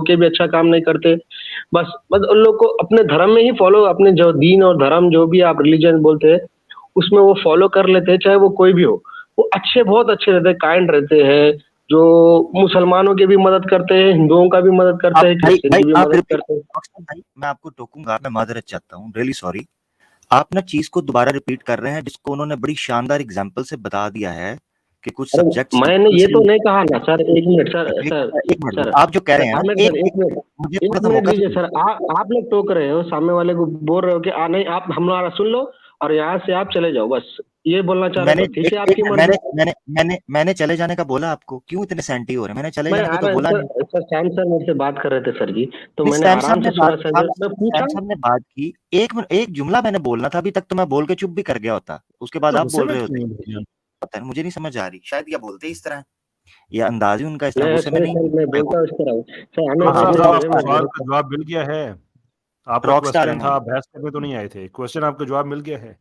के भी अच्छा काम नहीं करते। बस उन लोग को अपने धर्म में ही फॉलो, अपने जो दीन और धर्म जो भी आप रिलीजन बोलते हैं, उसमें वो फॉलो कर लेते हैं, चाहे वो कोई भी हो। वो अच्छे, बहुत अच्छे रहते हैं, काइंड रहते हैं, जो मुसलमानों की भी मदद करते हैं, हिंदुओं का भी मदद करते आप हैं, भाई क्रिश्चियन भाई की भी आप मदद रिपीट करते हैं। भाई, मैं आपको टोकूंगा, मैं माजरत चाहता हूँ, रियली सॉरी। आप ना चीज को दोबारा रिपीट कर रहे हैं जिसको उन्होंने बड़ी शानदार एग्जांपल से बता दिया है कि कुछ अरे सब्जेक्ट्स मैंने ये तो कंपल्सरी। नहीं कहा ना सर, 1 मिनट सर, एक सर, एक मिनट सर, आप जो कह सर, रहे हैं ना, आमिर सर, 1 मिनट, मुझे 1 थोड़ा सा मिनट मौका दीजिए दीजिए। सर। आप लोग टोक रहे हो, सामने वाले को बोल रहे हो कि नहीं, आप हमारा सुन लो और यहाँ से आप चले जाओ, बस ये बोलना चाह रहे मैंने तो ठीक है, एक आपकी मैंने मर्जी। मैंने मैंने मैंने चले जाने का बोला आपको? क्यों इतने सैंटी हो रहे हैं? मैंने चले मैं जाने को आ तो रहा बोला सर, नहीं। सर सैम सर मुझसे बात कर रहे थे सर जी, तो नहीं, मैंने सैम आराम साहब से ने सुना बात सर, मैं पूछा। सैम साहब ने बात की। एक जुमला मैंने बोलना था, अभी तक तो मैं बोल के चुप भी कर गया होता, उसके बाद तो आप गुस्से बोल में रहे क्यों होते। हैं भैया? पता नहीं, मुझे नहीं समझ आ रही, शायद ये बोलते ही इस तरह, ये अंदाज ही उनका इस तरह, नहीं गुस्से में सर, नहीं। सर मैं बोलता हूँ इस तरह हूँ सर, आमिर डॉक्टर भाई साहब ने साहब मेरे आपको में सवाल घर का जवाब मिल गया है? आपका रॉक स्टार है क्वेश्चन ना था, ये। बहस करने तो नहीं आए थे, क्वेश्चन आपका जवाब मिल गया है?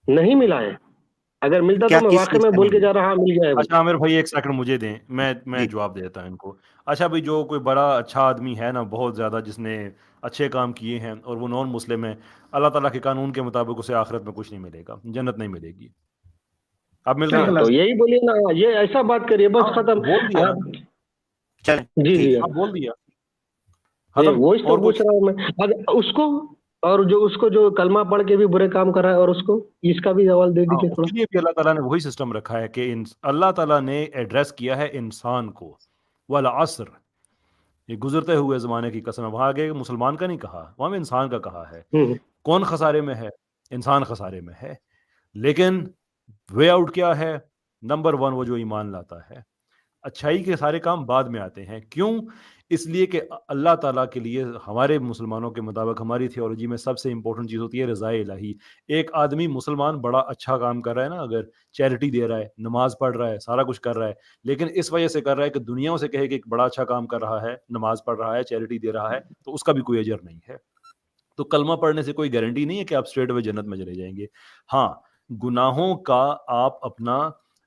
नहीं मिला है। अगर मिलता तो क्या मैं किस वाकई चीज में का बोल नहीं के मिला? जा रहा, हाँ मिल गया है अच्छा बोल। आमिर भाई एक सेकंड मुझे दें, मैं जी जवाब देता हूं इनको। अच्छा भाई, जो कोई बड़ा अच्छा आदमी है ना, बहुत ज़्यादा, जिसने अच्छे काम किए हैं और वो नॉन मुस्लिम है, अल्लाह ताला के कानून के मुताबिक उसे आखिरत में कुछ नहीं मिलेगा, जन्नत नहीं मिलेगी। अब मिल रही हाँ है? तो यही बोलिए ना, ये ऐसा बात करिए, बस हाँ खत्म। बोल दिया, आप चल जी जी, ठीक है। हाँ बोल दिया, ये खत्म। वो ही तो और पूछ कुछ? रहा हूँ मैं। अगर उसको, और जो उसको जो कलमा पढ़ के भी बुरे काम कर रहा है, और उसको, इसका भी सवाल दे हाँ, दीजिए थोड़ा। उसके लिए भी अल्लाह ताला ने वही सिस्टम रखा है कि अल्लाह ताला ने एड्रेस किया है इंसान को, वल असर, ये गुजरते हुए ज़माने की कसम है। वहाँ आगे मुसलमान का नहीं कहा, वहाँ में इंसान का कहा है। हम्म कौन खसारे में है? इंसान खसारे में है। लेकिन वे आउट क्या है? नंबर वन, वो जो ईमान लाता है। अच्छाई के सारे काम बाद में आते हैं। क्यों? इसलिए कि अल्लाह ताला के लिए, हमारे मुसलमानों के मुताबिक, हमारी थियोलॉजी में सबसे इंपॉर्टेंट चीज़ होती है रज़ाए इलाही। एक आदमी मुसलमान बड़ा अच्छा काम कर रहा है ना, अगर चैरिटी दे रहा है, नमाज पढ़ रहा है, सारा कुछ कर रहा है, लेकिन इस वजह से कर रहा है कि दुनिया उसे कहे कि एक बड़ा अच्छा काम कर रहा है, नमाज पढ़ रहा है, चैरिटी दे रहा है, तो उसका भी कोई अजर नहीं है। तो कलमा पढ़ने से कोई गारंटी नहीं है कि आप स्ट्रेट अवे जन्नत में चले जाएंगे। हाँ, गुनाहों का आप अपना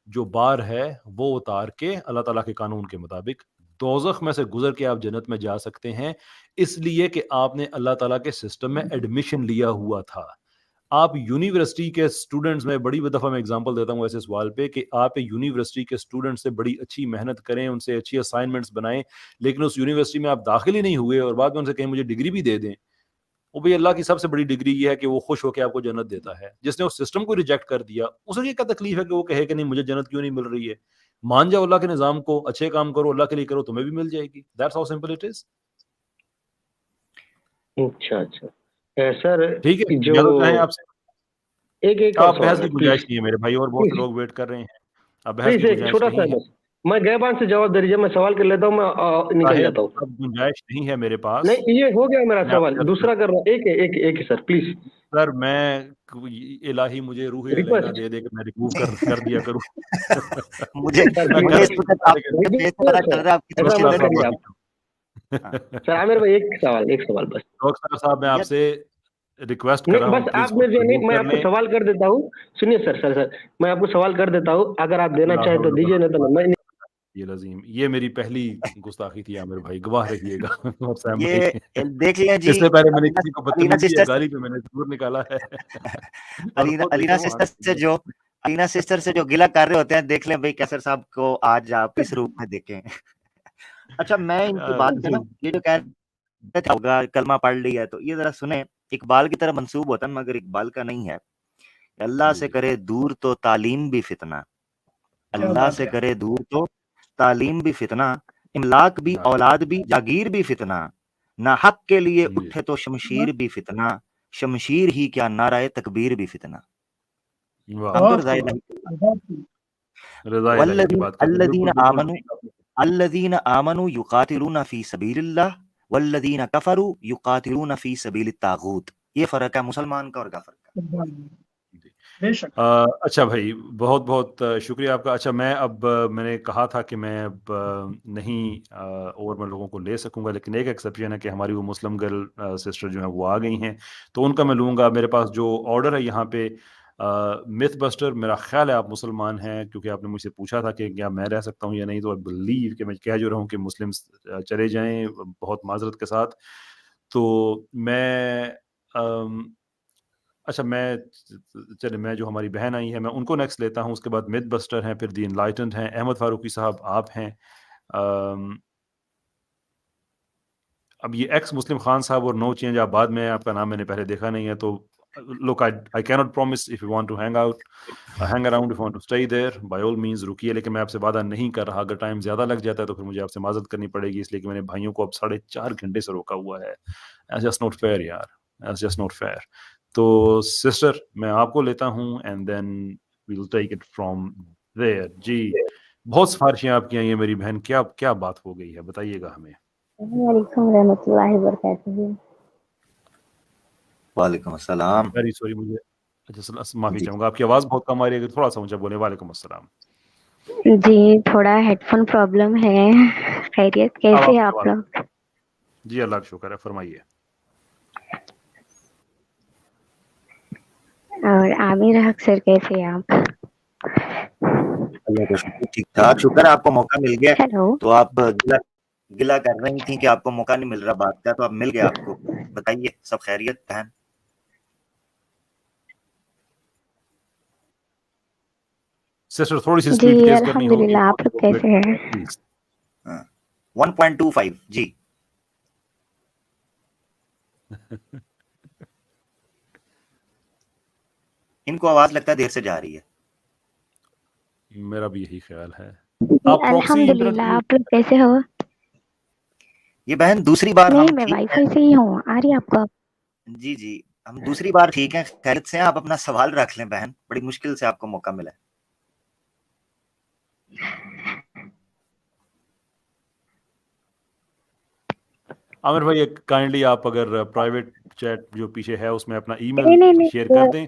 जो बार है वो उतार के अल्लाह ताला के कानून के मुताबिक दोज़ख में से गुजर के आप जन्नत में जा सकते हैं, इसलिए कि आपने अल्लाह ताला के सिस्टम में एडमिशन लिया हुआ था। आप यूनिवर्सिटी के स्टूडेंट्स में, बड़ी दफ़ा मैं एग्जांपल देता हूँ ऐसे सवाल पे, कि आप यूनिवर्सिटी के स्टूडेंट से बड़ी अच्छी मेहनत करें, उनसे अच्छी असाइनमेंट्स बनाएं, लेकिन उस यूनिवर्सिटी में आप दाखिल ही नहीं हुए और बाद में उनसे कहें मुझे डिग्री भी दे दें। वो भाई, अल्लाह की सबसे बड़ी डिग्री ये है कि वो खुश होकर आपको जन्नत देता है। जिसने उस सिस्टम को रिजेक्ट कर दिया, उसे ये क्या तकलीफ है कि वो कहे कि नहीं मुझे जन्नत क्यों नहीं मिल रही है? मान जाओ अल्लाह के निजाम को, अच्छे काम करो, अल्लाह के लिए करो, तुम्हें भी मिल जाएगी। That's how simple it is. अच्छा अच्छा। सर ठीक है, जो, या तो चाहें आपसे, एक एक और आप बहस सवाल है की गुंजाइश प्लीज, नहीं है मेरे भाई, और बहुत से प्लीज, लोग वेट कर रहे हैं। अब बहस की प्लीज एक गुंजाइश छोटा सा नहीं है है बस। मैं गैबान से जवाब दे दीजिए, मैं सवाल कर लेता हूँ, मैं निकल साहिब, जाता हूँ। अब गुंजाइश नहीं है मेरे पास। नहीं ये हो गया मेरा मैं सवाल, आपसे अर्ज दूसरा कर रहा हूँ, एक है सर प्लीज। सर, मैं इलाही मुझे रूह लेना रिक्वेस्ट दे दे कि मैं रिमूव कर दिया करूं। मुझे सर मैं मुझे प्लीज, कर इस भी वक्त दूंगा, लेकिन आपके फेस से पता रिक्वेस्ट चल है, रहा है आप कितने ऐसा डॉक्टर मत शिद्दत साहब से। करिए माफी आप। हाँ, सर आमिर भाई एक सवाल बस। डॉक्टर साहब, मैं यार आपसे रिक्वेस्ट कर नहीं रहा हूँ, बस प्लीज आप खुद मेरे जो, रिमूव नहीं मैं कर आपको लें। सवाल कर देता हूँ। सुनिए सर, मैं आपको सवाल कर देता हूँ, अगर आप देना ला चाहे तो हौला वला दीजिए, नहीं तो नहीं। मैं ये लजीम, ये मेरी पहली गुस्ताखी थी आमिर भाई, गवाह रहिएगा। और सैम भाई, ये देख लें जी। इससे पहले मैंने अलीना किसी को अलीना बदतमीजी या सिस्टर से गाली पे मैंने जरूर निकाला है। और अलीना वो देख अलीना रहा हूँ सिस्टर से जो अलीना सिस्टर से जो गिला कर रहे होते हैं, देख लें भाई कैसर साहब को आज आप इस रूप में देखें। अच्छा, मैं इनकी बात पे ना, ये जो कह रहे थे होगा कलमा पढ़ लिया, तो ये जरा सुने, इकबाल की तरह मंसूब होता है मगर इकबाल का नहीं है। अल्लाह से करे दूर तो तालीम भी फितना, अल्लाह से करे दूर तो तालीम भी फितना, इमलाक भी, औलाद भी, जागीर भी फितना, ना हक के लिए उठे तो शमशीर भी फितना, शमशीर ही क्या नाराए तकबीर भी फितना। हम तो रज़ाए रजा इलाही की बात कर रहे हैं, अल्लज़ीन बिल्कुल बिल्कुल आमनु ठीक आपने। अल्लज़ीन आमनु युकातिलूना फी सबीलिल्लाह वल्लज़ीन कफरू युकातिलूना फी सबीलित तागूत। ये फर्क है मुसलमान का और काफिर का। अच्छा भाई, बहुत बहुत शुक्रिया आपका। अच्छा, मैं अब मैंने कहा था कि मैं अब नहीं और मैं लोगों को ले सकूंगा, लेकिन एक एक्सेप्शन है कि हमारी वो मुस्लिम गर्ल सिस्टर जो है वो आ गई हैं, तो उनका मैं लूँगा। मेरे पास जो ऑर्डर है यहाँ पे मिथ बस्टर, मेरा ख्याल है आप मुसलमान हैं, क्योंकि आपने मुझसे पूछा था कि क्या मैं रह सकता हूँ या नहीं, तो आई बिलीव कि मैं कह जो रहा हूँ कि मुस्लिम्स चले जाएं बहुत माजरत के साथ। तो मैं अच्छा, चले मैं जो हमारी बहन आई है मैं उनको नेक्स्ट लेता हूँ, उसके बाद मिथ बस्टर हैं, फिर दी इनलाइटेंड हैं, अहमद फारूकी साहब आप हैं। अब ये एक्स मुस्लिम खान साहब और नो चेंज आप बाद में, आपका नाम मैंने पहले देखा नहीं है, तो look, I cannot promise if you want to hang around, if you want to stay there, by all means रुकिए, लेकिन मैं आपसे वादा नहीं कर रहा। अगर टाइम ज़्यादा लग जाता है तो फिर मुझे आपसे माजरत करनी पड़ेगी, इसलिए कि मैंने भाइयों को अब 4.5 घंटे से रोका हुआ है। That's just not fair यार, that's just not fair। तो सिस्टर मैं आपको लेता हूँ and then we'll take it from there। जी, बहुत सिफारिशें आपकी आई हैं मेरी बहन, क्या क्या बात हो गई है बताइएगा हमें। वालेकुम रहमतुल्लाहि व बरकातुहू। वालेकुम अस्सलाम। वेरी सॉरी, मुझे अच्छा माफी जी चाहूंगा, आपकी आवाज बहुत कम आ रही है, थोड़ा सा ऊंचा बोले। वालेकुम अस्सलाम। जी, थोड़ा हेडफोन प्रॉब्लम है। खैरियत, अब कैसे हैं आपकी आप आवाज, लोग? जी अल्लाह का शुक्र है, फरमाइए। और आमिर हक सर कैसे हैं आप? अल्लाह का शुक्र, ठीक ठाक, शुक्र है आपको मौका मिल गया। हेलो। तो आप गिला कर रही थी कि आपको मौका नहीं मिल रहा बात का, तो अब मिल गया आपको। बताइए, सब खैरियत बहन? सिस्टर थोड़ी सी जी स्पीड तेज करनी होगी, अल्हम्दुलिल्लाह, आप लोग कैसे हैं? प्लीज। 1.25 जी। इनको आवाज लगता है देर से जा रही है। मेरा भी यही ख्याल है। जी आप प्रॉक्सी इंटरनेट अल्हम्दुलिल्लाह, आप लोग कैसे हो? ये बहन दूसरी बार नहीं, हम मैं ठीक वाईफाई हैं। से ही हूँ। आ रही है आपको? जी जी, हम दूसरी बार ठीक हैं, खैरियत से हैं। आप अपना सवाल रख लें बहन, बड़ी मुश्किल से आपको मौका मिला है। आमिर भाई, काइंडली आप अगर प्राइवेट चैट जो पीछे है उसमें अपना नहीं ईमेल नहीं नहीं, शेयर वो कर दें।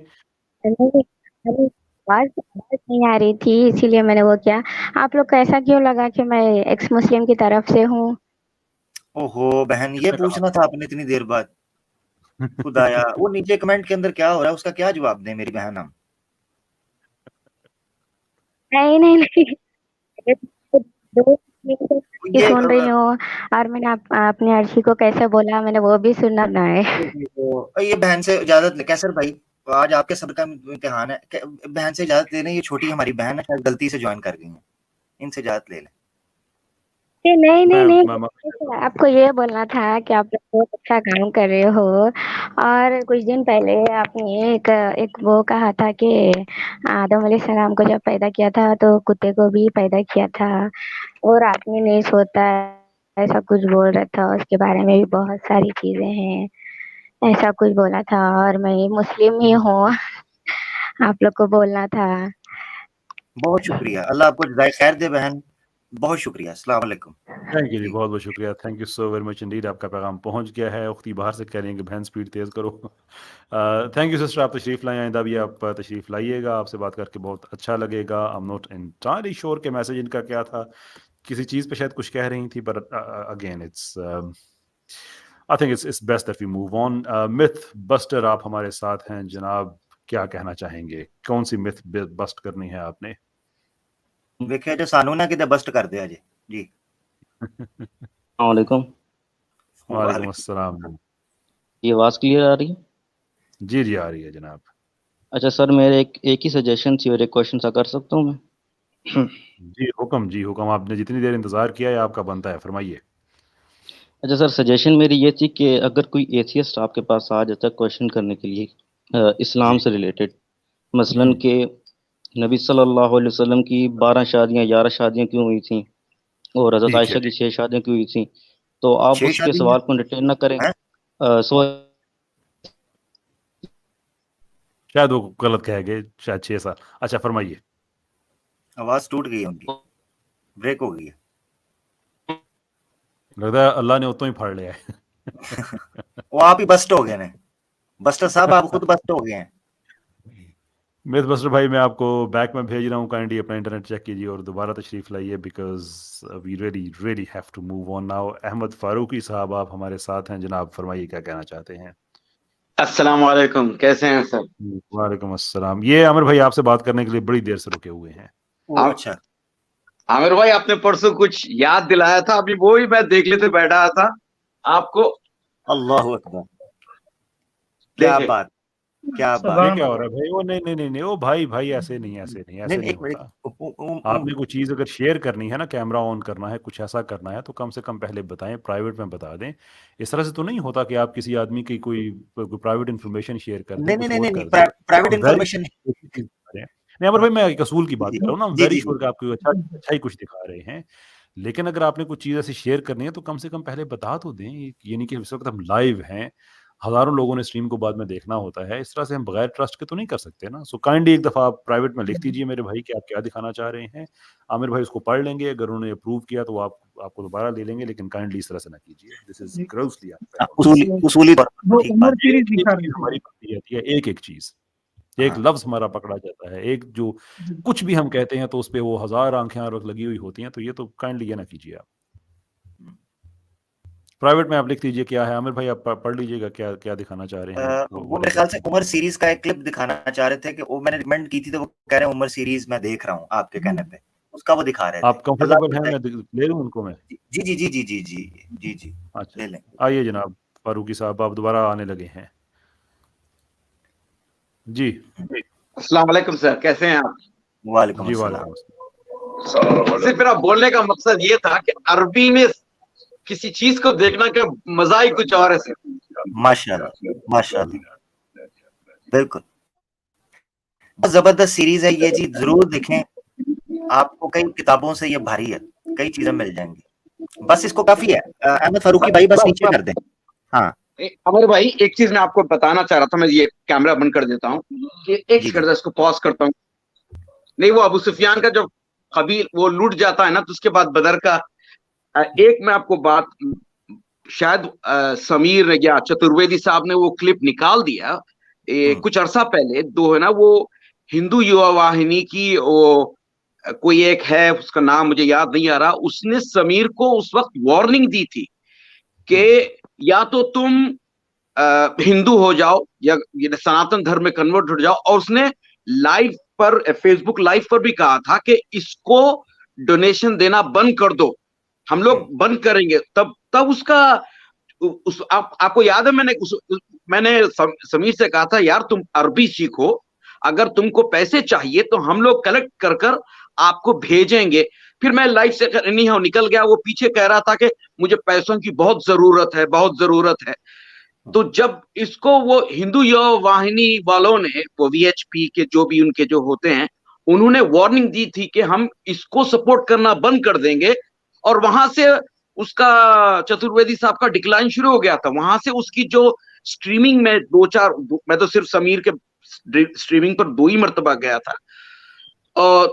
नहीं, अरे आवाज आवाज नहीं आ रही थी, इसीलिए मैंने वो किया। आप लोग को ऐसा क्यों लगा कि मैं एक्स मुस्लिम की तरफ से हूँ? ओहो बहन, ये किसने कहा? पूछना था आपने इतनी देर बाद। खुदाया, वो नीचे कमेंट के अंदर क्या हो रहा है, उसका क्या जवाब दें मेरी बहन हम? नहीं नहीं नहीं, दो की ये सुन रही हूँ, और मैंने अपने अर्शी को कैसे बोला मैंने वो भी सुनना है। ये बहन से इजाजत कैसर भाई, आज आपके सब्र का इम्तिहान है। बहन से इजाजत लेने, ये छोटी हमारी बहन है, शायद गलती से ज्वाइन कर गई है, इनसे इजाजत ले लें। नहीं नहीं नहीं, मैं आपको ये बोलना था कि आप लोग बहुत अच्छा काम कर रहे हो, और कुछ दिन पहले आपने एक वो कहा था कि आदम अलैहिस्सलाम को जब पैदा किया था तो कुत्ते को भी पैदा किया था, वो रात में नहीं सोता है, ऐसा कुछ बोल रहा था। उसके बारे में भी बहुत सारी चीजें हैं, ऐसा कुछ बोला था, और मैं मुस्लिम ही हूँ। आप लोग को बोलना था। बहुत शुक्रिया, अल्लाह आपको जज़ाए खैर दे बहन, बहुत शुक्रिया। अस्सलाम वालेकुम। थैंक यू जी, बहुत बहुत शुक्रिया, thank you so very much Indeed. आपका पैगाम पहुंच गया है। उख्ती बाहर से कह रही हैं कि बहन स्पीड तेज़ करो। थैंक यू सिस्टर, आप तशरीफ़ लाएं, आइंदा भी आप तशरीफ़ लाइएगा, आपसे बात करके बहुत अच्छा लगेगा। I am not entirely sure कि मैसेज इनका क्या था, किसी चीज़ पे शायद कुछ कह रही थी, but again it's I think it's best that we move on. Myth buster आप हमारे साथ हैं जनाब, क्या कहना चाहेंगे, कौन सी मिथ बस्ट करनी है आपने? देखिए जो सानू ना किते बस्ट कर दिया जी। वालेकुम। वालेकुम अस्सलाम। ये आवाज़ क्लियर आ रही है? जी जी आ रही है जनाब। अच्छा सर, मेरे एक ही सजेशन थी और एक क्वेश्चन सा कर सकता हूँ मैं? जी हुक्म, आपने जितनी देर इंतजार किया है आपका बनता है, फरमाइए। अच्छा सर, सजेशन मेरी ये थी कि अगर कोई एथियस्ट आपके पास आ जाता है क्वेश्चन करने के लिए इस्लाम जी से रिलेटेड, मसलन कि नबी सल्लल्लाहु अलैहि वसल्लम की 12 शादियाँ 11 शादियाँ क्यों हुई थी और हज़रत ठीक है। आयशा की 6 शादियाँ क्यों हुई थी, तो आप 6 उसके शादी सवाल को एंटरटेन ना करें। हैं? सो शायद वो गलत कह गए, शायद 6 साल। अच्छा फरमाइए। आवाज टूट गई है उनकी, ब्रेक हो गई है। लगता है अल्लाह ने उतो ही फाड़ लिया है। वो आप ही बस्ट हो गए ने, बस्टर साहब आप खुद बस्ट हो गए हैं। मिथ बस्टर भाई, मैं आपको बैक में भेज रहा हूँ, काइंडली अपना इंटरनेट चेक कीजिए और दोबारा तशरीफ लाइए, because we really really have to move on now. Ahmad Farooqui sahab आप हमारे साथ हैं जनाब, फरमाइए क्या कहना चाहते हैं। السلام علیکم، کیسے ہیں سر؟ वालेकुम अस्सलाम। ये आमिर भाई आपसे बात करने के लिए बड़ी देर से रुके हुए हैं। अच्छा, आमिर भाई आपने परसों कुछ याद दिलाया था, अभी वो ही मैं देख लेते बैठा था आपको। अल्लाहु अकबर, क्या देखे बात, क्या बात। ये क्या हो रहा है भाई? वो नहीं, वो भाई ऐसे नहीं नहीं, एक मिनट, होता। आपने कोई चीज अगर शेयर करनी है ना, कैमरा ऑन करना है, कुछ ऐसा करना है, तो कम से कम पहले बताएं, प्राइवेट में बता दें। इस तरह से तो नहीं होता कि आप किसी आदमी की कोई प्राइवेट इन्फॉर्मेशन शेयर कर दें, कुछ और नहीं, कर दें। प्राइवेट हम इन्फॉर्मेशन नहीं, अमर भाई मैं एक असूल की बात कर रहा हूँ ना, हम जी, वेरी जी, श्योर कि आपको अच्छा ही कुछ दिखा रहे हैं, लेकिन अगर आपने कुछ चीज़ ऐसी शेयर करनी है तो कम से कम पहले बता तो दें। ये नहीं कि इस वक्त हम लाइव हैं, हजारों लोगों ने स्ट्रीम को बाद में देखना होता है, इस तरह से हम बगैर ट्रस्ट के तो नहीं कर सकते ना। सो काइंडली एक दफ़ा आप प्राइवेट में लिख दीजिए मेरे भाई कि आप क्या दिखाना चाह रहे हैं। आमिर भाई उसको पढ़ लेंगे, अगर उन्होंने अप्रूव किया तो वो आपको दोबारा ले लेंगे, लेकिन काइंडली इस तरह से ना कीजिए। दिस इज ग्रोसली उसूली तौर पर ठीक बात। हमारी पकड़ी जाती है, एक चीज, एक लफ्ज हमारा पकड़ा जाता है, एक जो कुछ भी हम कहते हैं तो उस पे वो 1000 आंखें लगी हुई होती हैं। तो ये तो काइंडली ये ना कीजिए आप। प्राइवेट में आप लिख दीजिए क्या है। आमिर भाई आप पढ़ लीजिएगा क्या दिखाना चाह रहे हैं। वो मेरे ख्याल से उमर सीरीज का एक क्लिप दिखाना चाह रहे थे कि वो मैंने रिकमेंड की थी, तो वो कह रहे हैं उमर सीरीज मैं देख रहा हूँ आपके कहने पे, उसका वो दिखा रहे थे। आप कंफर्टेबल हैं? मैं ले लूं उनको मैं? जी। अच्छा, ले लें। आइए जनाब फारूकी साहब, आप दोबारा आने लगे हैं जी। अस्सलाम वालेकुम सर, कैसे हैं आप? वालेकुम जी अस्सलाम। वालेकुम। सिर्फ मेरा बोलने का मकसद ये था कि अरबी में किसी चीज को देखना का मजा ही कुछ और है सर। माशाल्लाह, बिल्कुल, बहुत जबरदस्त सीरीज है ये जी, जरूर देखें। आपको कई किताबों से ये भारी है, कई चीजें मिल जाएंगी, बस इसको काफी है। अहमद फारूकी भाई बस नीचे कर दें। हाँ अमर भाई एक चीज मैं आपको बताना चाह रहा था, मैं ये कैमरा बंद कर देता हूँ, एक सेकंड इसको पॉज करता हूँ। नहीं, वो अबू सुफियान का जब कबील वो लूट जाता है ना, तो उसके बाद बदर का एक मैं आपको बात, शायद समीर या चतुर्वेदी साहब ने वो क्लिप निकाल दिया कुछ अरसा पहले, दो है ना, वो हिंदू युवा वाहिनी की वो कोई एक है, उसका नाम मुझे याद नहीं आ रहा, उसने समीर को उस वक्त वार्निंग दी थी कि या तो तुम हिंदू हो जाओ या सनातन धर्म में कन्वर्ट हो जाओ, और उसने लाइव पर, फेसबुक लाइव पर भी कहा था कि इसको डोनेशन देना बंद कर दो, हम लोग बंद करेंगे। तब उसका आपको याद है, मैंने समीर से कहा था यार तुम अरबी सीखो, अगर तुमको पैसे चाहिए तो हम लोग कलेक्ट कर आपको भेजेंगे। फिर मैं लाइव से नहीं हो निकल गया, वो पीछे कह रहा था कि मुझे पैसों की बहुत जरूरत है। तो जब इसको वो हिंदू युवा वाहिनी वालों ने, वो वीएचपी के जो भी उनके जो होते हैं, उन्होंने वार्निंग दी थी कि हम इसको सपोर्ट करना बंद कर देंगे, और वहां से उसका चतुर्वेदी साहब का डिक्लाइन शुरू हो गया था। वहां से उसकी जो स्ट्रीमिंग में मैं तो सिर्फ समीर के स्ट्रीमिंग पर 2 ही मर्तबा गया था,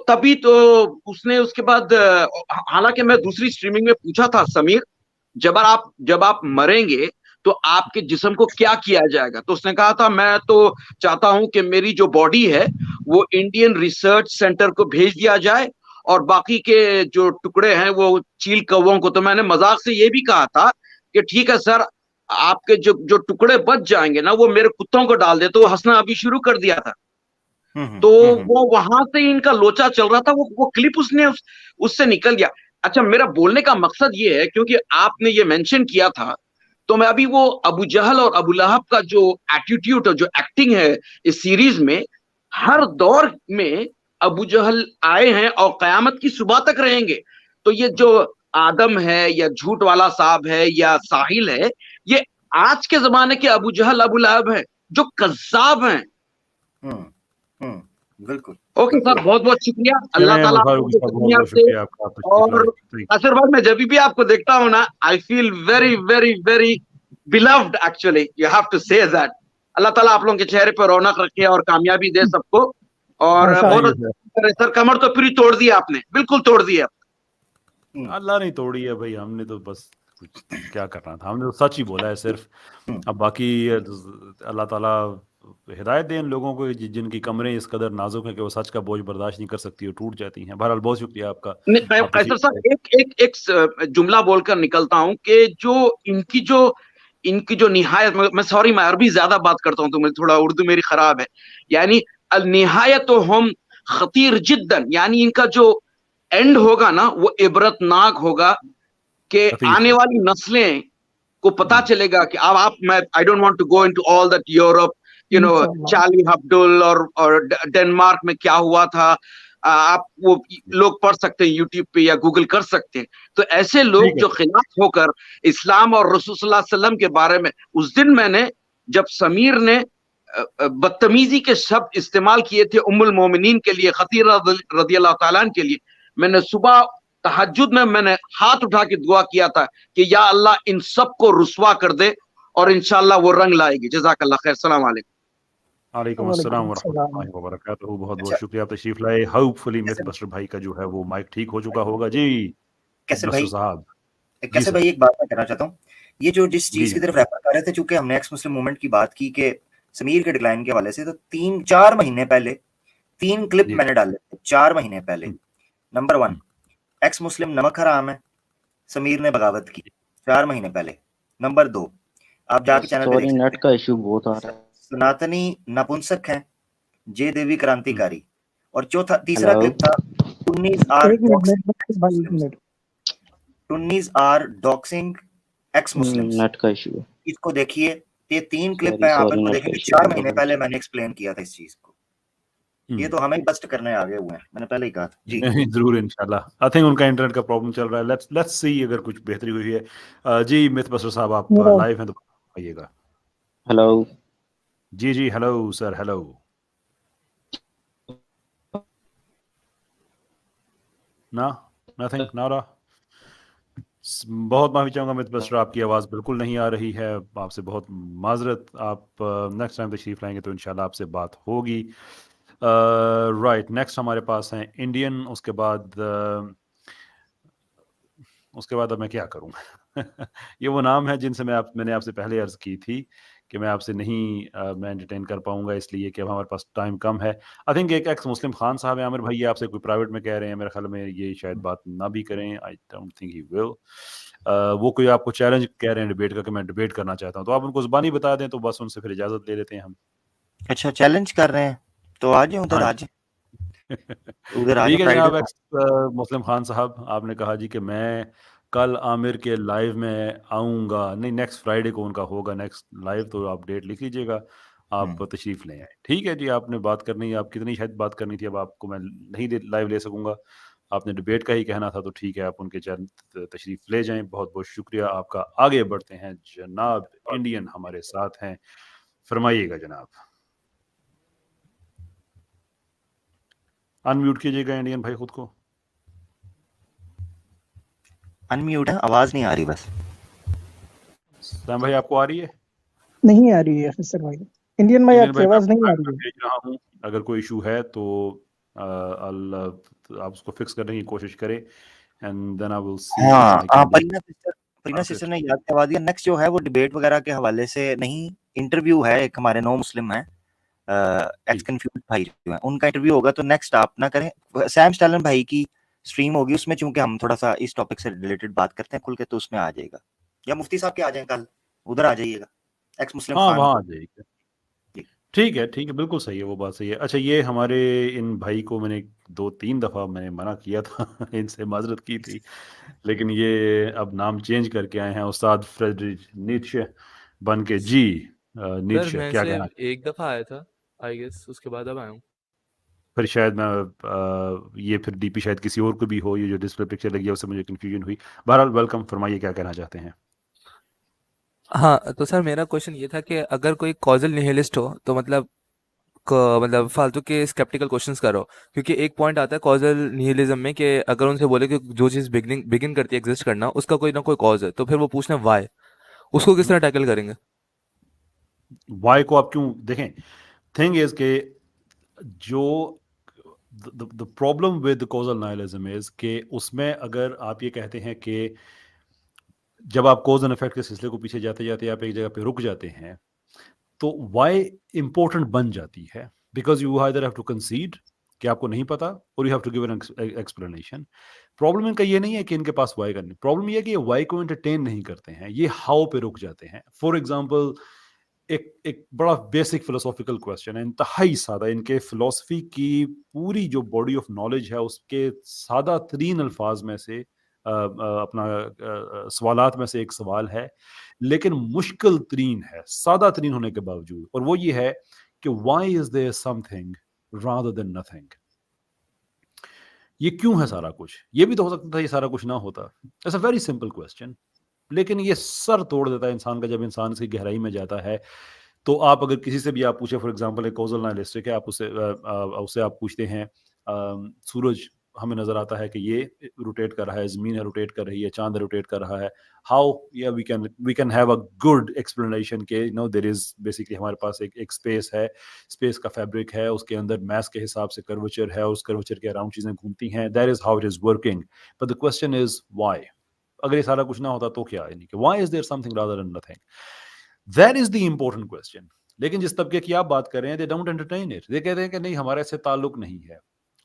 तभी तो उसने उसके बाद, हालांकि मैं दूसरी स्ट्रीमिंग में पूछा था समीर, जब आप मरेंगे तो आपके जिस्म को क्या किया जाएगा, तो उसने कहा था मैं तो चाहता हूं कि मेरी जो बॉडी है वो इंडियन रिसर्च सेंटर को भेज दिया जाए, और बाकी के जो टुकड़े हैं वो चील कौवों को। तो मैंने मजाक से ये भी कहा था कि ठीक है सर, आपके जो टुकड़े बच जाएंगे ना वो मेरे कुत्तों को डाल दे। तो हंसना अभी शुरू कर दिया था। तो वो वहां से इनका लोचा चल रहा था, वो क्लिप उसने उससे निकल गया। अच्छा, मेरा बोलने का मकसद ये है, क्योंकि आपने ये मेंशन किया था, तो मैं अभी वो अबू जहल और अबू लहब का जो एटीट्यूड और जो एक्टिंग है इस सीरीज में, हर दौर में अबू जहल आए हैं और कयामत की सुबह तक रहेंगे। तो ये जो आदम है या झूठ वाला साहब है या साहिल है, ये आज के जमाने के अबू जहल अबू लहब है जो कज़्ज़ाब हैं। बिल्कुल। ओके सर, बहुत बहुत शुक्रिया। अल्लाह ताला आपको, और असर भाई मैं जब भी आपको देखता हूँ ना, I feel very very very beloved, actually you have to say that. Allah ताला आप लोगों के चेहरे पर रौनक रखे और कामयाबी दे सबको। और बहुत सर, कमर तो पूरी तोड़ दी आपने, बिल्कुल तोड़ दी। अल्लाह नहीं तोड़ी है भाई, हमने तो बस कुछ क्या करना था, हमने तो सच ही बोला है सिर्फ। अब बाकी अल्लाह ताला हिदायत दें लोगों को जिनकी कमरें इस कदर नाजुक हैं कि वो सच का बोझ बर्दाश्त नहीं कर सकती और टूट जाती हैं। बहरहाल बहुत शुक्रिया आपका। कैसर साहब, एक जुमला बोलकर निकलता हूं कि जो इनकी जो इनकी जो निहायत, मैं सॉरी मैं अरबी ज्यादा बात करता हूँ तो मैं थोड़ा उर्दू मेरी खराब है, यानी अल निहायत हम खतीर जिद्दन, यानी इनका जो एंड होगा ना वो इबरतनाक होगा कि खतीर आने है। वाली नस्लें को पता चलेगा कि अब आप, मैं I don't want to go into all that Europe, you know, Charlie Hebdo और डेनमार्क में क्या हुआ था, आप वो लोग पढ़ सकते हैं यूट्यूब पे या गूगल कर सकते हैं। तो ऐसे लोग ठीक है। जो खिलाफ होकर इस्लाम और रसूल सल्लल्लाहु अलैहि वसल्लम के बारे में, उस दिन मैंने जब समीर ने बदतमीजी के शब्द इस्तेमाल किए थे उम्मुल मोमिनीन के लिए, खतीरा रदियल्लाहु ताला अन्हा के लिए, मैंने सुबह तहज्जुद में मैंने हाथ उठा के दुआ किया था कि या अल्लाह इन सब को रुस्वा कर दे और इंशाअल्लाह वो रंग लाएगी। जज़ाकल्लाह खैर, सलाम अलैकुम। वालेकुम अस्सलाम व रहमतुल्लाहि व बरकातहू। बहुत बहुत शुक्रिया आप तशरीफ लाए। होपफुली मिथ बस्टर भाई का जो है वो माइक ठीक हो चुका होगा। जी कैसे बस्टर भाई, साहब। जी कैसे सर। भाई एक बात मैं कहना चाहता हूँ, ये जो जिस जी चीज की जी तरफ रेफर कर रहे थे, चूंकि हमने एक्स मुस्लिम मूवमेंट की बात की कि समीर के डिक्लाइन के हवाले से, तो 3-4 महीने पहले 3 क्लिप जी। मैंने डाले थे 4 महीने पहले। नंबर 1, हम्म। एक्स मुस्लिम नमक हराम है, समीर ने बगावत की 4 महीने पहले। नंबर 2, आप जाके चैनल पे सॉरी देख नेट सकते का इशू बहुत आ रहा हैं, सनातनी नपुंसक है, जे देवी क्रांतिकारी। और तीसरा हेलो क्लिप था टुन्नीज are doxxing ex Muslims. Net का इशू है। इसको देखिए, ये 3 क्लिप सॉरी है, आप सॉरी इनको नेट देखिए का कि इशू 4 है महीने पहले मैंने एक्सप्लेन किया था इस चीज को। ये तो हमें बस्ट करने आगे हुए हैं, मैंने पहले ही कहा था। जी नहीं जरूर इंशाल्लाह। आई थिंक उनका इंटरनेट का प्रॉब्लम चल रहा है। लेट्स सी अगर कुछ बेहतरी हुई है। जी मिथ बस्टर साहब आप लाइव हैं तो आइएगा। हेलो जी जी हेलो सर हेलो। ना नथिंग नारा। बहुत माफी चाहूंगा मिथ बस्टर, आपकी आवाज़ बिल्कुल नहीं आ रही है। आपसे बहुत माजरत। आप नेक्स्ट टाइम तशरीफ लाएंगे तो इंशाल्लाह आपसे बात होगी। राइट नेक्स्ट हमारे पास हैं इंडियन। उसके बाद अब मैं क्या करूं। ये वो नाम है जिनसे मैंने आपसे पहले अर्ज की थी कि मैं आपसे नहीं मैं एंटरटेन कर पाऊंगा, इसलिए कि अब हमारे पास टाइम कम है। आई थिंक एक एक्स मुस्लिम खान साहब है आमिर भाई, ये आपसे कोई प्राइवेट में कह रहे हैं, मेरे ख्याल में ये शायद बात ना भी करें। I don't think he will. वो कोई आपको चैलेंज कह रहे हैं डिबेट का कि मैं डिबेट करना चाहता हूँ, तो आप उनको जुबानी बता दें तो बस उनसे फिर इजाजत ले लेते हैं हम। अच्छा, चैलेंज कर रहे हैं तो आ जाए उधर, हाँ आ जी। जाए उधर, आ जाए ठीक है फ्राइडे जनाब को। एक्स मुस्लिम खान साहब, आपने कहा जी कि मैं कल आमिर के लाइव में आऊँगा, नहीं नेक्स्ट फ्राइडे को उनका होगा नेक्स्ट लाइव, तो आप डेट लिख लीजिएगा, आप तशरीफ़ ले आए। ठीक है जी, आपने बात करनी है, आप कितनी शायद बात करनी थी, अब आपको मैं नहीं लाइव ले सकूँगा, आपने डिबेट का ही कहना था, तो ठीक है आप उनके चैनल तशरीफ़ ले जाएं। बहुत बहुत शुक्रिया आपका। आगे बढ़ते हैं, जनाब इंडियन हमारे साथ हैं, फरमाइएगा जनाब। अनम्यूट कीजिएगा इंडियन भाई खुद को। अनम्यूट है, आवाज नहीं आ रही बस। सैम भाई आपको आ रही है? नहीं आ रही है अफसर भाई, इंडियन भाई इंडियन आपकी भाई मैं आवाज आपको नहीं आ लाइव रही में है। भेज रहा हूँ, अगर कोई इशू है तो आप उसको फिक्स करने की कोशिश करें and then I will see हाँ, I can do Parina sister ने याद करवा दिया। नेक्स्ट जो है वो डिबेट वगैरह के हवाले से नहीं, इंटरव्यू है। एक हमारे नो मुस्लिम है, एक्स कंफ्यूज भाई जो है, उनका इंटरव्यू होगा, तो नेक्स्ट आप ना करें। सैम स्टैलन भाई की स्ट्रीम होगी, उसमें चूंकि हम थोड़ा सा इस टॉपिक से रिलेटेड बात करते हैं खुल के, तो उसमें आ जाएगा। या मुफ्ती साहब के आ जाए कल, उधर आ जाइएगा, एक्स मुस्लिम हाँ खान वहाँ को। आ जाइएगा। ठीक है बिल्कुल सही है, वो बात सही है। अच्छा ये हमारे इन भाई को मैंने 2-3 दफ़ा मैंने मना किया था इनसे माजरत की थी, लेकिन ये अब नाम चेंज करके आए हैं, उस्ताद फ्रेडरिक नीत्शे बन के। जी सर नीत्शे मैं क्या सिर्फ कहना? एक दफा आया था आई गेस, उसके बाद अब आया हूँ। फिर शायद मैं ये फिर डीपी शायद किसी और को भी हो, ये जो डिस्प्ले पिक्चर लगी है उससे मुझे कंफ्यूजन हुई। बहरहाल वेलकम, फरमाइए क्या कहना चाहते हैं। हाँ तो सर मेरा क्वेश्चन ये था कि अगर कोई कॉजल निहिलिस्ट हो तो मतलब मतलब फालतू के स्केप्टिकल क्वेश्चंस करो, क्योंकि एक पॉइंट आता है कॉजल निहिलिज्म में कि अगर उनसे बोले कि जो चीज़ बिगिन करती है एग्जिस्ट करना, उसका कोई ना कोई कॉज है, तो फिर वो पूछना वाई, उसको किस तरह टैकल करेंगे? वाई को आप क्यों देखें, थिंग इज के जो the problem with causal nihilism is कि उसमें अगर आप ये कहते हैं कि जब आप कॉज एंड इफेक्ट के सिलसिले को पीछे जाते जाते आप एक जगह पे रुक जाते हैं, तो वाई इंपॉर्टेंट बन जाती है, because you either have to concede कि आपको नहीं पता और you have to give an explanation. Problem इनका ये नहीं है कि इनके पास वाई करनी, प्रॉब्लम ये है कि ये वाई को एंटरटेन नहीं करते हैं, ये हाउ पे रुक जाते हैं। फॉर एग्जाम्पल एक बड़ा बेसिक फिलोसॉफिकल क्वेश्चन है, इंतहाई सादा, इनके फिलोसफी की पूरी जो बॉडी ऑफ नॉलेज है उसके सादा तरीन अल्फाज में से अपना सवालात में से एक सवाल है, लेकिन मुश्किल तरीन है सादा तरीन होने के बावजूद, और वो ये है कि why is there something rather than nothing. ये क्यों है सारा कुछ? ये भी तो हो सकता था ये सारा कुछ ना होता। It's a very simple question, लेकिन ये सर तोड़ देता है इंसान का जब इंसान इसकी गहराई में जाता है। तो आप अगर किसी से भी आप पूछे, फॉर एग्जांपल एक कॉजल नाइलिस्टिक है, आप उससे आप पूछते हैं सूरज हमें नजर आता है कि ये रोटेट कर रहा है, जमीन है रोटेट कर रही है, चांद रोटेट कर रहा है, हाउ या we can have a good explanation के नो देयर इज बेसिकली हमारे पास एक स्पेस है, स्पेस का फैब्रिक है, उसके अंदर मैस के हिसाब से कर्वेचर है, उस कर्वेचर के अराउंड चीजें घूमती हैं, that is how it is working. But the question is why? अगर ये सारा कुछ ना होता तो क्या, यानी कि why is there something rather than nothing? That is the important question. लेकिन जिस तबके की आप बात कर रहे हैं, they don't entertain it, they कहते हैं कि नहीं हमारा इससे ताल्लुक नहीं है।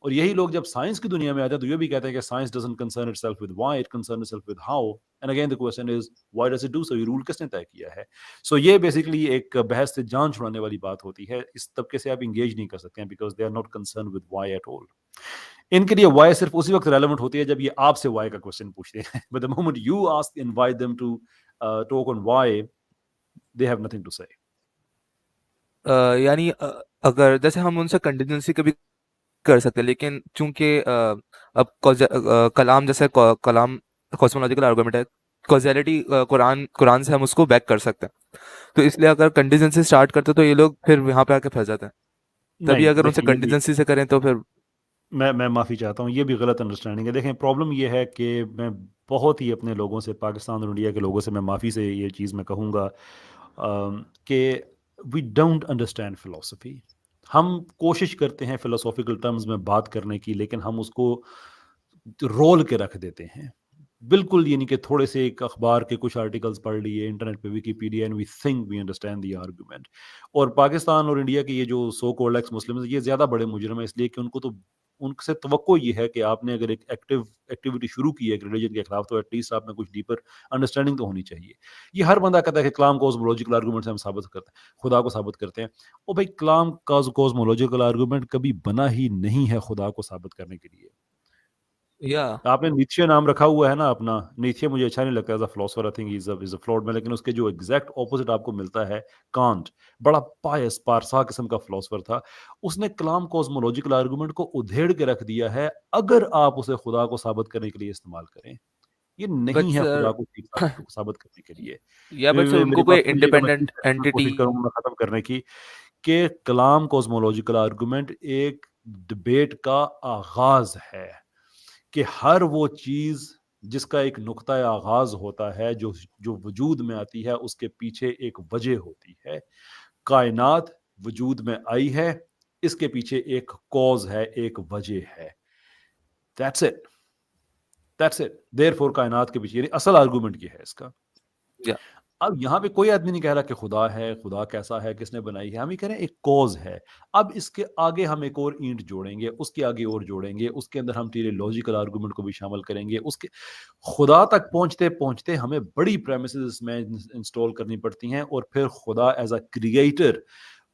और यही लोग जब साइंस की दुनिया में आते हैं तो ये भी कहते हैं कि science doesn't concern itself with why, it concern itself with how, and again the question is why does it do so? ये रूल किसने तय किया है? सो ये बेसिकली एक बहस से जान छुड़ाने वाली बात होती है। इस तबके से आप इंगेज नहीं कर सकते हैं because they are not concern with why at all. इनके लिए वाई सिर्फ उसी वक्त रेलेवेंट होती है जब ये आपसे वाई का क्वेश्चन पूछते हैं, but the moment you ask invite them to talk on why, they have nothing to say. यानी अगर जैसे हम उनसे कंटिजेंसी कभी कर सकते हैं, लेकिन चूंकि अब कलाम जैसे कलाम कॉस्मोलॉजिकल आर्गुमेंट है, कॉजेलिटी कुरान से हम उसको बैक कर सकते हैं, तो इसलिए अगर कंटिजेंसी स्टार्ट करते तो ये लोग फिर यहाँ पे आके फंस जाते हैं। तभी नहीं, अगर उनसे देखिए, ये भी कंटिजेंसी से करें तो फिर मैं माफ़ी चाहता हूँ, ये भी गलत अंडरस्टैंडिंग है। देखें, प्रॉब्लम ये है कि मैं बहुत ही अपने लोगों से, पाकिस्तान और इंडिया के लोगों से मैं माफ़ी से ये चीज़ मैं कहूँगा कि वी डोंट अंडरस्टैंड फ़िलासफ़ी। हम कोशिश करते हैं फ़िलोसॉफ़िकल टर्म्स में बात करने की, लेकिन हम उसको रोल के रख देते हैं। बिल्कुल ये नहीं कि थोड़े से एक अखबार के कुछ आर्टिकल्स पढ़ लिए, इंटरनेट पे Wikipedia, and we think we understand the argument. और पाकिस्तान और इंडिया के ये जो सो कॉल्ड एक्स मुस्लिम्स, ये ज़्यादा बड़े मुजरिम हैं, इसलिए कि उनको तो उनसे तवक्को ये है कि आपने अगर एक एक्टिविटी शुरू की है एक रिलीजन के खिलाफ, तो एटलीस्ट आप में कुछ डीपर अंडरस्टैंडिंग तो होनी चाहिए। ये हर बंदा कहता है कि कलाम कॉस्मोलॉजिकल आर्गुमेंट से हम साबित करते हैं, खुदा को साबित करते हैं। ओ भाई, कलाम कॉस्मोलॉजिकल आर्गुमेंट कभी बना ही नहीं है खुदा को साबित करने के लिए। या आपने नीत्शे नाम रखा हुआ है ना अपना, नीत्शे मुझे अच्छा नहीं लगता as a philosopher, I think is a flawed man, लेकिन उसके जो एग्जैक्ट ऑपोजिट आपको मिलता है कांट, बड़ा पायस पारसा किस्म का फिलोसोफर था। उसने कलाम कॉस्मोलॉजिकल आर्गुमेंट को उधेड़ के रख दिया है, अगर आप उसे खुदा को साबित करने के लिए इस्तेमाल करें। ये बट नहीं है खुदा सर को ठीक साबित करने के लिए। या बट सर मेरी उनको कोई बात सुनिएगा, मैं इंडिपेंडेंट एंटिटी कोशिश करूंगा खत्म करने की, कि कलाम कॉस्मोलॉजिकल आर्गुमेंट एक डिबेट का आगाज है कि हर वो चीज जिसका एक नुक्ता आगाज होता है, जो जो वजूद में आती है, उसके पीछे एक वजह होती है। कायनात वजूद में आई है, इसके पीछे एक कॉज है, एक वजह है। That's it, that's it. Therefore कायनात के पीछे, यानी असल आर्गुमेंट ये है इसका। या अब यहाँ पे कोई आदमी नहीं कह रहा कि खुदा है, खुदा कैसा है, किसने बनाई है, हम ये कह रहे हैं एक कॉज है। अब इसके आगे हम एक और ईंट जोड़ेंगे, उसके आगे और जोड़ेंगे, उसके अंदर हम टेलीलॉजिकल आर्गुमेंट को भी शामिल करेंगे। उसके खुदा तक पहुंचते पहुंचते हमें बड़ी प्रेमिसेस इसमें इंस्टॉल करनी पड़ती हैं, और फिर खुदा एज अ क्रिएटर,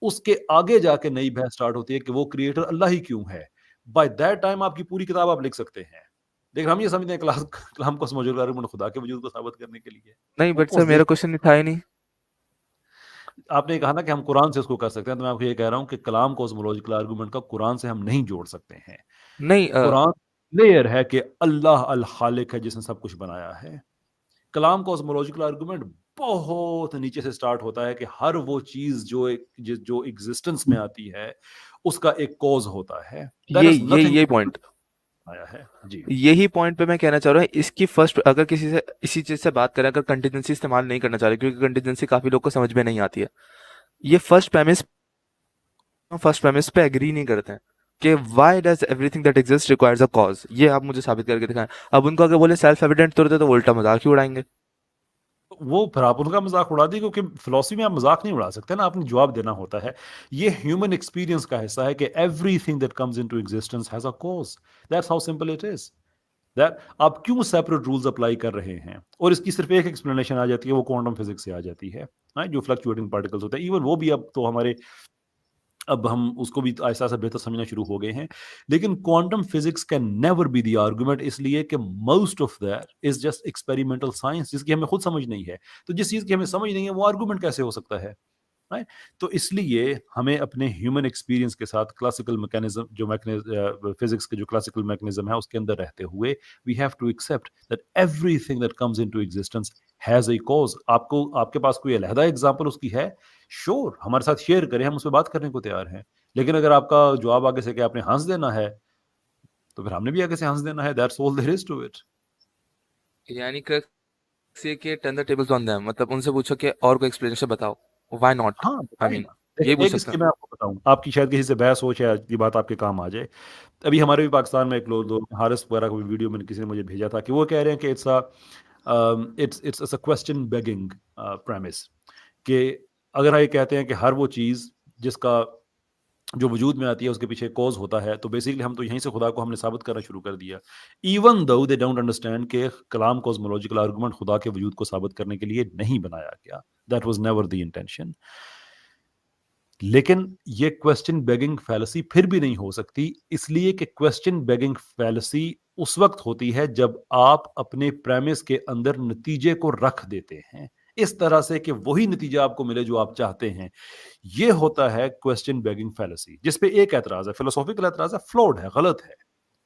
उसके आगे जाके नई बहस स्टार्ट होती है कि वो क्रिएटर अल्लाह ही क्यों है। बाय दैट टाइम आपकी पूरी किताब आप लिख सकते हैं। लेकिन हम ये समझते हैं कलाम को समझो आर्गुमेंट खुदा के वजूद को साबित करने के लिए। नहीं, वो बट कौन सर सी मेरा क्वेश्चन था ही नहीं। आपने कहा ना कि हम कुरान से उसको कर सकते हैं, तो मैं आपको ये कह रहा हूँ कि कलाम कॉस्मोलॉजिकल आर्गुमेंट का कुरान से हम नहीं जोड़ सकते हैं। नहीं कुरान क्लियर है कि अल्लाह अल खालिक है जिसने सब कुछ बनाया है। कलाम कॉस्मोलॉजिकल आर्गुमेंट बहुत नीचे से स्टार्ट होता है कि हर वो चीज जो एग्जिस्टेंस में आती है, उसका एक कॉज होता है। दैट ये इज नथिंग ये पॉइंट आया है जी। यही पॉइंट पे मैं कहना चाह रहा हूँ। इसकी फर्स्ट अगर किसी से इसी चीज से बात करें, अगर कंटिजेंसी इस्तेमाल नहीं करना चाह रहे, क्योंकि कंटिजेंसी काफी लोग को समझ में नहीं आती है, ये फर्स्ट प्रेमिस पे एग्री नहीं करते हैं कि why does everything that exist requires a cause. ये आप मुझे साबित करके दिखाएं। अब उनको अगर बोले सेल्फ एविडेंट तो उल्टा मजाक ही उड़ाएंगे। وہ پھر آپ ان کا مذاق اڑا دی، کیونکہ فلسفی میں آپ مذاق نہیں اڑا سکتے نا، آپ نے جواب دینا ہوتا ہے. یہ ہیومن ایکسپیرینس کا حصہ ہے کہ everything that comes into existence has a cause. That's how simple it is. آپ کیوں سیپریٹ رولز اپلائی کر رہے ہیں؟ اور اس کی صرف ایک ایکسپلینیشن آ جاتی ہے، وہ کوانٹم فزکس سے آ جاتی ہے. جو فلکچویٹنگ پارٹیکلز ہوتے ہیں، ایون وہ بھی اب تو ہمارے اب ہم اس کو بھی ایسا ایسا بہتر سمجھنا شروع ہو گئے ہیں. لیکن quantum physics can never be the argument, اس لیے کہ most of that is just experimental science, جس کی ہمیں خود سمجھ نہیں ہے. تو جس چیز کی ہمیں سمجھ نہیں ہے وہ آرگومنٹ کیسے ہو سکتا ہے؟ تو اس لیے ہمیں اپنے ہیومن ایکسپیرینس کے ساتھ کلاسیکل میکینزم جو فزکس کے جو کلاسیکل میکینزم ہے اس کے اندر رہتے ہوئے we have to accept that everything that comes into existence has a cause. آپ کے پاس کوئی علیحدہ ایگزامپل اس کی ہے، شور ہمارے ساتھ شیئر کریں، ہم اس پہ بات کرنے کو تیار ہیں. لیکن اگر آپ کا جواب آگے سے کہ آپ نے ہنس دینا ہے تو پھر ہم نے بھی آگے سے ہنس دینا ہے. That's all there is to it. یعنی کہ turn the tables on them, مطلب ان سے پوچھو کہ اور کوئی ایکسپلینیشن بتاؤ، وائی ناٹ. ہاں آئی مین دیکھیں، یہ پوچھ ایک اس سکتا کی ہوں. میں آپ کو بتاؤں، آپ کی شاید کسی سے بحث ہو، شاید یہ بات آپ کے کام آ جائے. ابھی ہمارے بھی پاکستان میں ایک لوگ حارث وغیرہ کو ویڈیو میں کسی نے مجھے بھیجا تھا کہ وہ کہہ رہے ہیں کہ it's a question begging premise, کہ اگر یہ کہتے ہیں کہ ہر وہ چیز جس کا جو وجود میں آتی ہے اس کے پیچھے کوز ہوتا ہے، تو بیسیکلی ہم تو یہیں سے خدا کو ہم نے ثابت کرنا شروع کر دیا. Even though they don't understand کہ کلام کوزمولوجیکل آرگومنٹ خدا کے وجود کو ثابت کرنے کے لیے نہیں بنایا گیا. That was never the intention. لیکن یہ کوسچن بیگنگ فیلسی پھر بھی نہیں ہو سکتی، اس لیے کہ کوسچن بیگنگ فیلسی اس وقت ہوتی ہے جب آپ اپنے پریمس کے اندر نتیجے کو رکھ دیتے ہیں اس طرح سے کہ وہی نتیجہ آپ کو ملے جو آپ چاہتے ہیں. یہ ہوتا ہے کوسچن بیگنگ فیلسی، جس پہ ایک اعتراض ہے، فلسافیکل اعتراض ہے، فلوڈ ہے،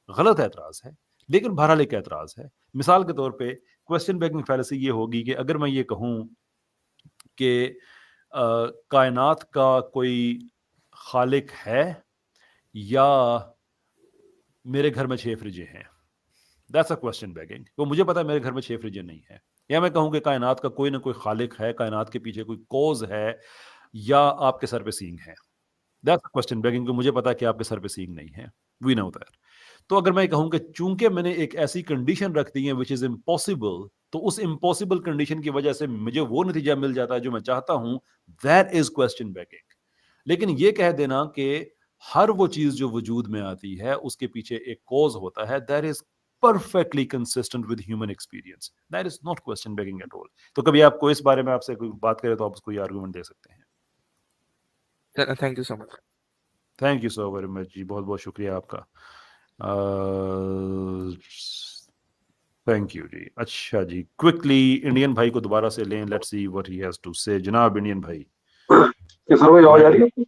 غلط اعتراض ہے، لیکن بہرحال ایک اعتراض ہے. مثال کے طور پہ کوسچن بیگنگ فیلسی یہ ہوگی کہ اگر میں یہ کہوں کہ کائنات کا کوئی خالق ہے یا میرے گھر میں 6 فریجیں ہیں، دیٹس اے کوسچن بیگنگ. وہ مجھے پتا ہے میرے گھر میں 6 فریجیں نہیں ہیں. یا میں کہوں کہ کائنات کا کوئی نہ کوئی خالق ہے، کائنات کے پیچھے کوئی کوز ہے، یا آپ کے سر پہ سینگ ہے. دیٹس اے کوسچن بیگنگ، مجھے پتا ہے کہ آپ کے سر پہ سینگ نہیں ہے. وی نو دیٹ. تو اگر میں کہوں کہ چونکہ میں نے ایک ایسی کنڈیشن رکھ دی ہے وچ از امپاسبل، تو اس امپاسبل کنڈیشن کی وجہ سے مجھے وہ نتیجہ مل جاتا ہے جو میں چاہتا ہوں، دیٹ از کوسچن بیگنگ. لیکن یہ کہہ دینا کہ ہر وہ چیز جو وجود میں آتی ہے اس کے پیچھے ایک کوز ہوتا ہے، that is perfectly consistent with human experience. That is not question begging at all. تو کبھی آپ کو اس بارے میں آپ سے کوئی بات کرے تو آپ اس کو یہ آرگومنٹ دے سکتے ہیں. Thank you so much. Thank you so very much جی، بہت بہت شکریہ آپ کا. تھینک یو جی. اچھا جی، کوئکلی انڈین بھائی کو دوبارہ سے لیں، let's see what he has to say. جناب انڈین بھائی. سر بھائی آواز آ رہی ہے؟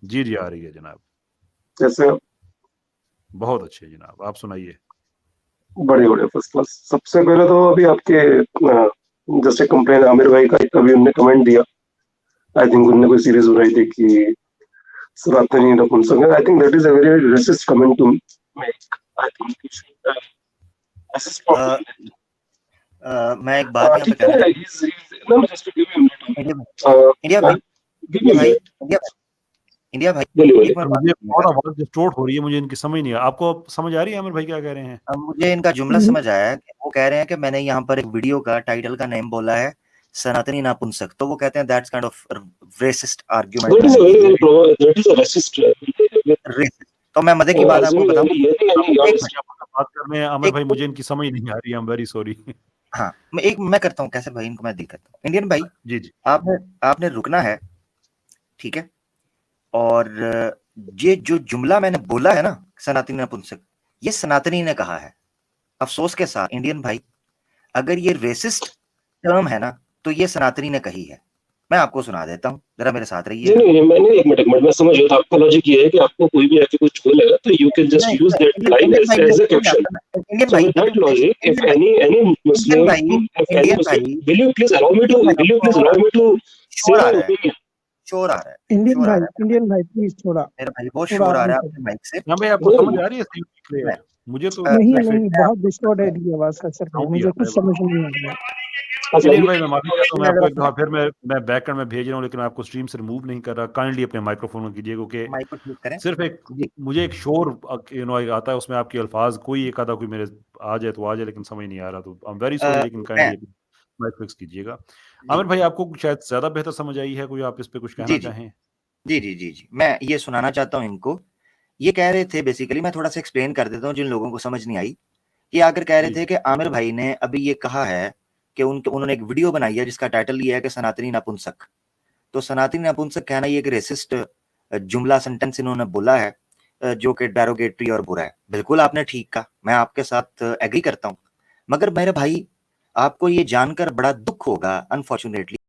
جی جی آ رہی ہے جناب. کیسے؟ بہت اچھے جناب، آپ سنائیے. بڑے بڑے فرسٹ کلاس. سب سے پہلے تو ابھی آپ کے جسٹ ایک کمپلین عامر بھائی کا ابھی انہوں نے کمنٹ دیا، آئی تھنک انہوں نے کوئی سیریز بنائی تھی کہ سناتنی نپنسک. I think that is a very racist comment to make. I think you should assist properly. میں ایک بات یہاں پہ کہنا انڈیا بھائی مجھے بہت آواز ڈسٹورٹ ہو رہی ہے، مجھے ان کی سمجھ نہیں آ. آپ کو سمجھ آ رہی ہے عامر بھائی کیا کہہ رہے ہیں؟ مجھے ان کا جملہ سمجھ آیا ہے کہ وہ کہہ رہے ہیں کہ میں نے یہاں پر ایک ویڈیو کا ٹائٹل کا نیم بولا ہے سناتنی ناپنسک، تو وہ کہتے ہیں that's kind of racist argument. تو میں مزے کی بات آپ کو بتاؤں. بات کرنے عامر بھائی مجھے ان کی سمجھ نہیں آ رہی ہے، I'm very sorry. ہاں میں کرتا ہوں کیسے بھائی، ان کو میں ڈیل کرتا ہوں. انڈین بھائی جی جی آپ نے رکنا ہے، ٹھیک ہے. اور یہ جو جملہ میں نے بولا ہے نا سناتنی نپنسک، یہ سناتنی نے کہا ہے. افسوس کے ساتھ انڈین بھائی، اگر یہ ریسسٹ ٹرم ہے نا تو یہ سناتنی نے کہی ہے. میں آپ کو سنا دیتا ہوں، ذرا میرے ساتھ رہیے. میں نے ایک منٹ میں سمجھ گیا. آپ کا لاجک یہ ہے کہ آپ کو کوئی بھی ایسے کچھ بولے گا تو you can just use that line as a caption. So with that logic, if any Muslim, will you please allow me to say my opinion? شور آ رہا ہے. انڈین بھائی پلیز تھوڑا میرا بھائی بہت شور آ رہا ہے آپ کے مائک سے. ہاں بھائی آپ کو سمجھ آ رہی ہے؟ مجھے تو نہیں بہت ڈسٹورٹ ہے یہ آواز کا سر. مجھے کچھ سمجھ نہیں آ رہا. انڈین بھائی میں معافی چاہتا ہوں، میں آپ کو ایک دفعہ پھر میں بیک اینڈ میں بھیج رہا ہوں، لیکن میں آپ کو اسٹریم سے ریموو نہیں کر رہا. کائنڈلی اپنے مائکرو فون کیجیے، کیونکہ صرف ایک مجھے ایک شور آتا ہے اس میں، آپ کے الفاظ کوئی ایک آدھا کوئی میرے آ جائے تو آ جائے، لیکن سمجھ نہیں آ رہا. تو آئی ایم ویری سوری، لیکن کائنڈلی माइक फिक्स कीजिएगा। आमिर भाई, आपको शायद ज्यादा बेहतर समझ आई है, कोई आप इस पे कुछ कहना जी चाहें? जी जी जी जी, मैं ये सुनाना चाहता हूँ इनको। ये कह रहे थे बेसिकली, मैं थोड़ा सा एक्सप्लेन कर देता हूँ जिन लोगों को समझ नहीं आई। ये आकर कह रहे जी थे कि आमिर भाई ने अभी ये कहा है कि उन्होंने एक वीडियो बनाई है जिसका टाइटल ये है कि सनातनी नपुंसक। तो सनातनी नपुंसक कहना ये एक रेसिस्ट जुमला सेंटेंस इन्होंने बोला है, जो कि डेरोगेटरी और बुरा है। बिल्कुल आपने ठीक कहा, मैं आपके साथ एग्री करता हूँ। मगर मेरे भाई, आपको ये जानकर बड़ा दुख होगा अनफॉर्चुनेटली